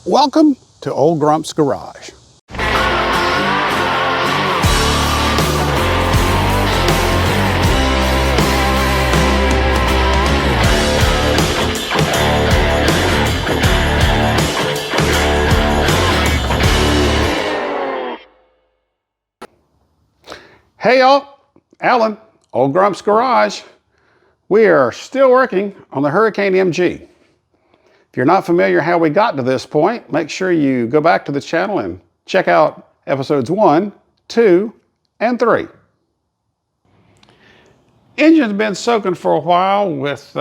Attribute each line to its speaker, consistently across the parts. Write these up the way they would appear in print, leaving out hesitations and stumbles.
Speaker 1: Welcome to Old Grump's Garage. Hey y'all, Alan, Old Grump's Garage. We are still working on the Hurricane MG. If you're not familiar how we got to this point, make sure you go back to the channel and check out episodes 1, 2, and 3. Engine's been soaking for a while with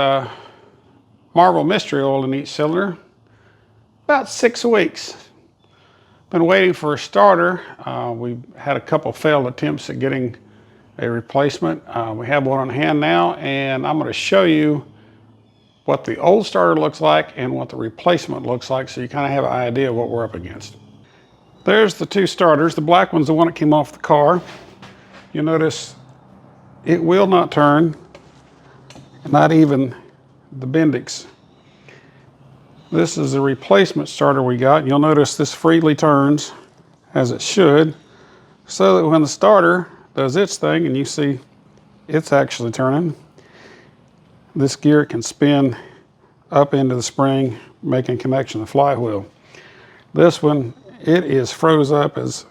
Speaker 1: Marvel Mystery Oil in each cylinder, about 6 weeks. Been waiting for a starter. We had a couple failed attempts at getting a replacement. We have one on hand now, and I'm going to show you what the old starter looks like and what the replacement looks like, so you kind of have an idea of what we're up against. There's the two starters. The black one's the one that came off the car. You'll notice it will not turn, not even the Bendix. This is the replacement starter we got. You'll notice this freely turns, as it should, so that when the starter does its thing and you see it's actually turning, this gear can spin up into the spring, making connection to the flywheel. This one, it is froze up as,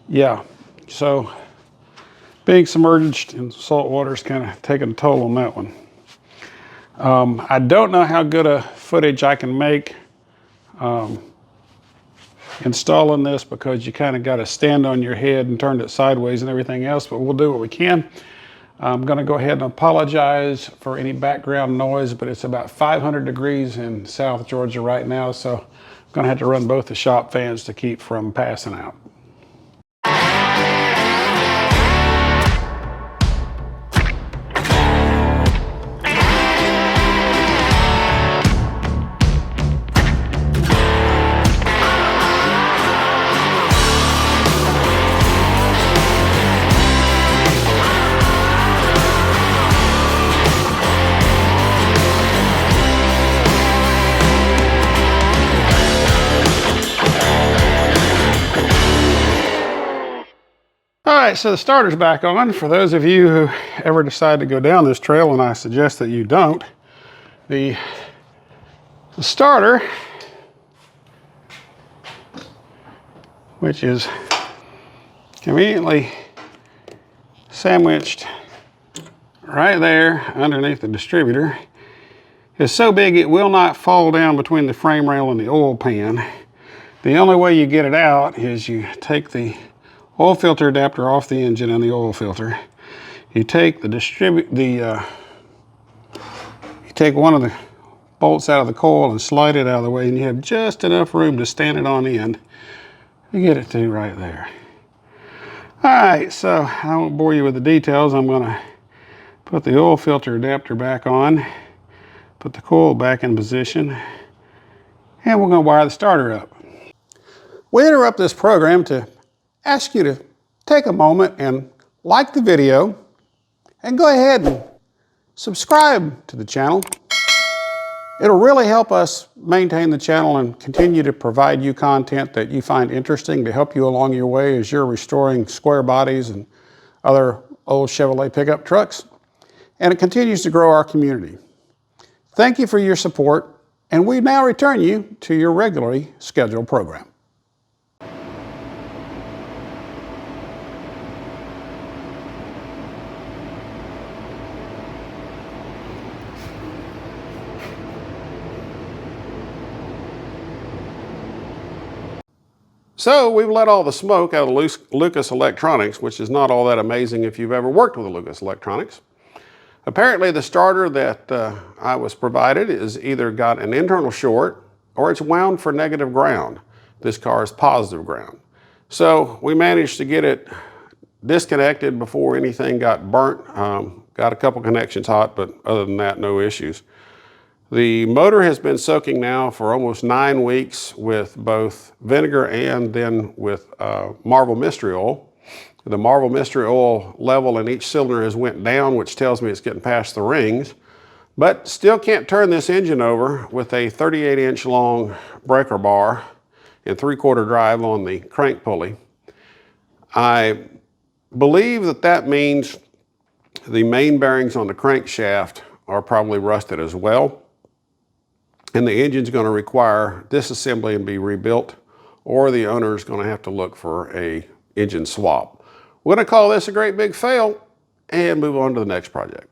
Speaker 1: yeah. So being submerged in salt water is kind of taking a toll on that one. I don't know how good a footage I can make installing this, because you kind of got to stand on your head and turn it sideways and everything else, but we'll do what we can. I'm going to go ahead and apologize for any background noise, but it's about 500 degrees in South Georgia right now, so I'm going to have to run both the shop fans to keep from passing out. All right, so the starter's back on. For those of you who ever decide to go down this trail, and I suggest that you don't, the starter, which is conveniently sandwiched right there underneath the distributor, is so big it will not fall down between the frame rail and the oil pan. The only way you get it out is you take the oil filter adapter off the engine and the oil filter. You take you take one of the bolts out of the coil and slide it out of the way, and you have just enough room to stand it on end. You get it to right there. All right, so I won't bore you with the details. I'm going to put the oil filter adapter back on, put the coil back in position, and we're going to wire the starter up. We interrupt this program to ask you to take a moment and like the video, and go ahead and subscribe to the channel. It'll really help us maintain the channel and continue to provide you content that you find interesting to help you along your way as you're restoring square bodies and other old Chevrolet pickup trucks. And it continues to grow our community. Thank you for your support, and we now return you to your regularly scheduled program. So we've let all the smoke out of Lucas Electronics, which is not all that amazing if you've ever worked with Lucas Electronics. Apparently the starter that I was provided is either got an internal short or it's wound for negative ground. This car is positive ground. So we managed to get it disconnected before anything got burnt. Got a couple connections hot, but other than that, no issues. The motor has been soaking now for almost 9 weeks with both vinegar and then with Marvel Mystery Oil. The Marvel Mystery Oil level in each cylinder has went down, which tells me it's getting past the rings.
Speaker 2: But still can't turn this engine over with a 38-inch long breaker bar and 3/4 drive on the crank pulley. I believe that means the main bearings on the crankshaft are probably rusted as well, and the engine's going to require disassembly and be rebuilt, or the owner's going to have to look for a engine swap. We're going to call this a great big fail and move on to the next project.